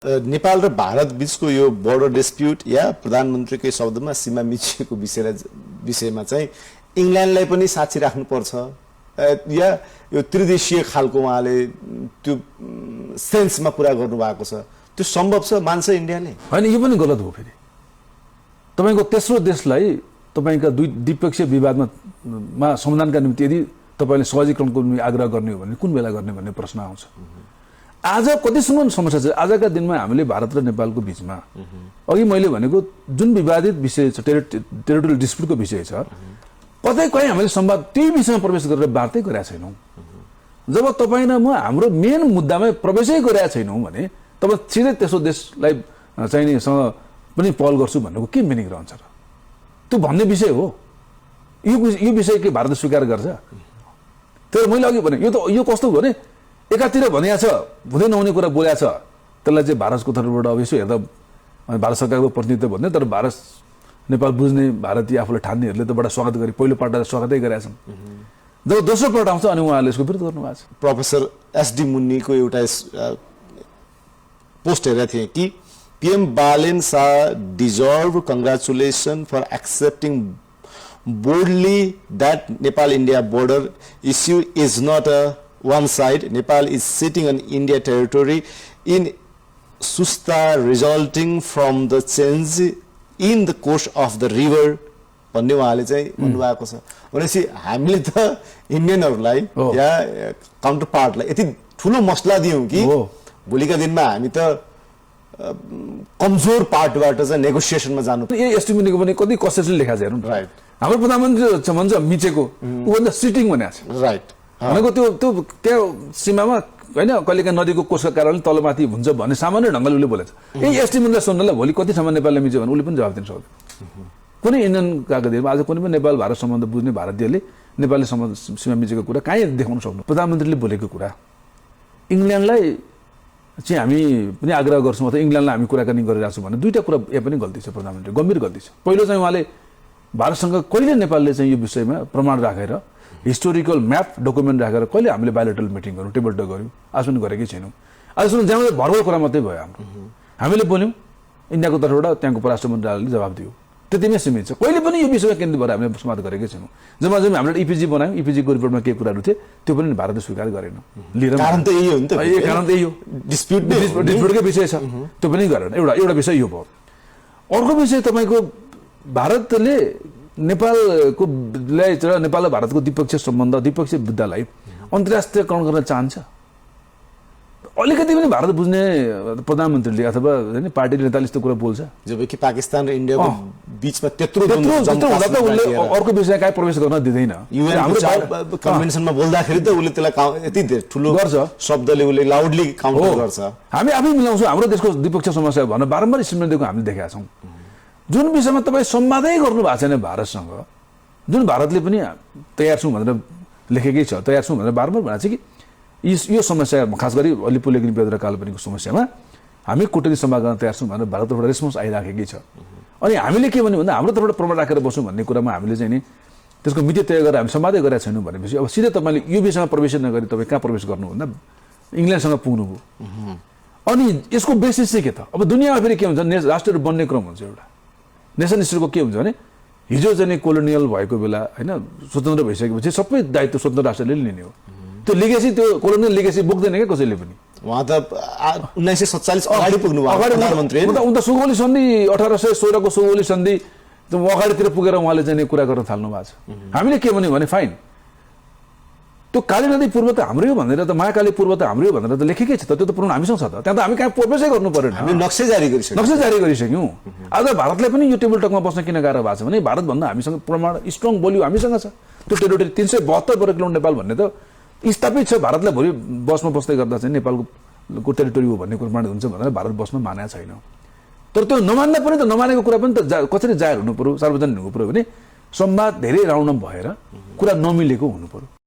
नेपाल र भारत बीचको यो बोर्डर डिस्प्युट या प्रधानमन्त्रीकै शब्दमा सीमा मिचिएको विषयमा चाहिँ इंग्ल्यान्डलाई पनि साक्षी राख्नुपर्छ या यो त्रिदेशीय खालको उहाँले त्यो सेन्समा कुरा गर्नु भएको छ। त्यो सम्भव छ मान्छ इन्डियाले? हैन, यो पनि गलत हो। फेरि तपाईको तेस्रो देशलाई तपाईका दुई द्विपक्षीय विवादमा समाधानका निम्ति यदि तपाईले सहजीकरणको निम्ति आग्रह गर्ने हो भने कुन बेला गर्ने भन्ने प्रश्न आउँछ। आज कतिसम्म समस्या छ? आजका दिनमा हामीले भारत र नेपालको बीचमा अघि मैले भनेको जुन विवादित विषय छ, टेरिटोरियल डिस्प्युटको विषय छ, कतै कहीँ हामीले संवाद त्यही विषयमा प्रवेश गरेर वार्तै गरेका छैनौँ। जब तपाईँ र म हाम्रो मेन मुद्दामा प्रवेशै गरेका छैनौँ भने तब सिधै तेस्रो देशलाई चाहिनेसँग पनि पहल गर्छु भन्नुको के मिनिङ रहन्छ र? त्यो भन्ने विषय हो। यो विषय के भारतले स्वीकार गर्छ? तर मैले अघि भने यो कस्तो हो भने एकातिर भनिया छ, हुँदै नहुने कुरा बोल्या छ, त्यसलाई चाहिँ भारतको तर्फबाट अब यसो हेर्दा भारत सरकारको प्रतिनिधित्व भन्ने, तर भारत नेपाल बुझ्ने भारतीय आफूलाई ठान्नेहरूले त बडा स्वागत गरे, पहिलो पल्ट स्वागतै गरेका छन्। जब दोस्रो पल्ट आउँछ अनि उहाँहरूले यसको विरोध गर्नुभएको छ। प्रोफेसर एसडी मुन्नीको एउटा पोस्ट हेरेका थिएँ कि PM Balen Shah deserve congratulation for accepting boldly that Nepal-India border issue is not a one-side. Nepal is sitting on India territory in Susta resulting from the change in the course of the river. भन्ने उहाँले चाहिँ भन्नुभएको छ। भनेपछि हामीले त इन्डियनहरूलाई या counter पार्टलाई यति ठुलो मसला दियौँ कि भोलिका दिनमा हामी त कमजोर पार्टबाट चाहिँ नेगोसिएसनमा जानु। यो एस्टिमेटको पनि कति कसरी लेखा छ हेर्नु। राइट। हाम्रो प्रधानमन्त्री भन्छ मिचेको, ऊ भन्दा सिटिङ भनेको छ। राइट। भनेको त्यो त्यो सीमामा हैन कहिलेकाहीँ नदीको कोषका कारणले तलमाथि हुन्छ भन्ने सामान्य ढङ्गले उसले बोलेछ। यही एस्टिमेटलाई सुन्नलाई भोलि कति ठाउँमा नेपालले मिच्यो भने उसले पनि जवाफ दिन सक्दैन। कुनै इन्डियन गएको दिनमा आज कुनै पनि नेपाल भारत सम्बन्ध बुझ्ने भारतीयले नेपालले सीमा मिचेको कुरा कहीँ देखाउन सक्नु। प्रधानमन्त्रीले बोलेको कुरा इङ्ल्यान्डलाई चाहिँ हामी पनि आग्रह गर्छौँ अथवा इङ्ल्यान्डलाई हामी कुराकानी गरिरहेको छौँ भने दुईटा कुरा यहाँ पनि गल्ती छ। प्रधानमन्त्री गम्भीर गल्ती छ। पहिलो चाहिँ उहाँले भारतसँग कहिले नेपालले चाहिँ यो विषयमा प्रमाण राखेर हिस्टोरिकल म्याप डकुमेन्ट राखेर कहिले हामीले बायोलेटरल मिटिङ गऱ्यौँ, टेबल टक गऱ्यौँ? आज पनि गरेकै छैनौँ। आजसम्म जहाँ भरभर कुरा मात्रै भयो हाम्रो। हामीले बोल्यौँ, इन्डियाको तर्फबाट त्यहाँको परराष्ट्र मन्त्रालयले जवाब दियो, त्यतिमै सीमित छ। कहिले पनि यो विषयमा केन्द्रित भएर हामीले समाधान गरेकै छैनौँ। जब हामीले इपिजी बनायौँ, इपिजीको रिपोर्टमा के कुराहरू थिए त्यो पनि भारतले स्वीकार गरेन। लिएर कारण त यही हो नि त। कारण त यही हो, डिस्प्युटकै विषय छ, त्यो पनि गरेन। एउटा विषय यो भयो। अर्को विषय तपाईँको भारतले नेपालको नेपाल र भारतको द्विपक्षीय सम्बन्ध, द्विपक्षीय मुद्दालाई अन्तर्राष्ट्रियकरण गर्न चाहन्छ। अलिकति पनि भारत बुझ्ने प्रधानमन्त्रीले अथवा पार्टीले नेताले यस्तो कुरा बोल्छ। जबकि पाकिस्तान र इन्डियाको बीचमा त्यत्रो हुँदा त उसले अर्को विषय कहीँ प्रवेश गर्न दिँदैन। हाम्रो कन्भेन्सनमा बोल्दाखेरि त उसले त्यसलाई यति ठुलो गर्छ, शब्दले उसले लाउडली काउन्टर गर्छ। हामी आफै मिलाउँछौँ। हाम्रो देशको द्विपक्षीय समस्या भनेर बारम्बार स्टेटमेन्ट दिएको हामीले देखेका छौँ। जुन विषयमा तपाईँ संवादै गर्नु भएको छैन भारतसँग, जुन भारतले पनि तयार छौँ भनेर लेखेकै छ, तयार छौँ भनेर बारम्बार भनेको छ कि यो समस्या खास गरी अलिपुरलेखनी बेदरा काल्पनिकको समस्यामा हामी कुटनीतिक समाधान गर्न तयार छौँ भनेर भारत तर्फबाट रेस्पोन्स आइराखेकै छ। अनि हामीले के भन्यो भन्दा हाम्रो तर्फबाट प्रमाण राखेर बसौँ भन्ने कुरामा हामीले चाहिँ नि त्यसको मिति तय गरेर हामी संवादै गरेका छैनौँ भनेपछि अब सिधै तपाईँले यो विषयमा प्रवेश नगरी तपाईँ कहाँ प्रवेश गर्नु भन्दा इङ्ल्यान्डसँग पुग्नुभयो। अनि यसको बेसिस चाहिँ के त? अब दुनियाँमा फेरि के हुन्छ, राष्ट्रहरू बन्ने क्रम हुन्छ। एउटा नेसन स्टेटको के हुन्छ भने हिजो चाहिँ कोलोनियल भएको बेला होइन स्वतन्त्र भइसकेपछि सबै दायित्व स्वतन्त्र राष्ट्रले लिने हो। त्यो लिगेसी, त्यो कोलोनियल लिगेसी बोक्दैन क्या कसैले पनि। उहाँ त 1947 अगाडि पुग्नु भयो प्रधानमन्त्री। उता सुगौली सन्धि 1816 को सुगौली सन्धि अगाडितिर पुगेर उहाँले चाहिँ कुरा गर्न थाल्नु भएको छ। हामीले के भन्यो भने फाइन, त्यो काली नदी पूर्व त हाम्रै हो भनेर त, महाकाली पूर्व त हाम्रै हो भनेर त लेखेकै छ त, त्यो त पुरानो हामीसँग छ त। त्यहाँ त हामी कहाँ प्रवेशै गर्नु परेन, हामी नक्सै जारी गरिसक्यौँ। आज भारतलाई पनि यो टेबल टकमा बस्न किन गाह्रो भएको छ भने भारतभन्दा हामीसँग प्रमाण स्ट्रङ बलियो हामीसँग छ। त्यो टेरिटोरी 372 वर्ग किलोमिटर नेपाल भन्ने त स्थापित छ। भारतलाई भोलि बसमा बस्दै गर्दा चाहिँ नेपालको टेरिटोरी हो भन्ने प्रमाण हुन्छ भनेर भारत बस्न मानेको छैन। तर त्यो नमान्दा पनि त, नमानेको कुरा पनि त कसरी जाहेर हुनु पर्यो, सार्वजनिक हुनु पर्यो भने संवाद धेरै राउन्ड भएर कुरा नमिलेको हुनु पर्यो।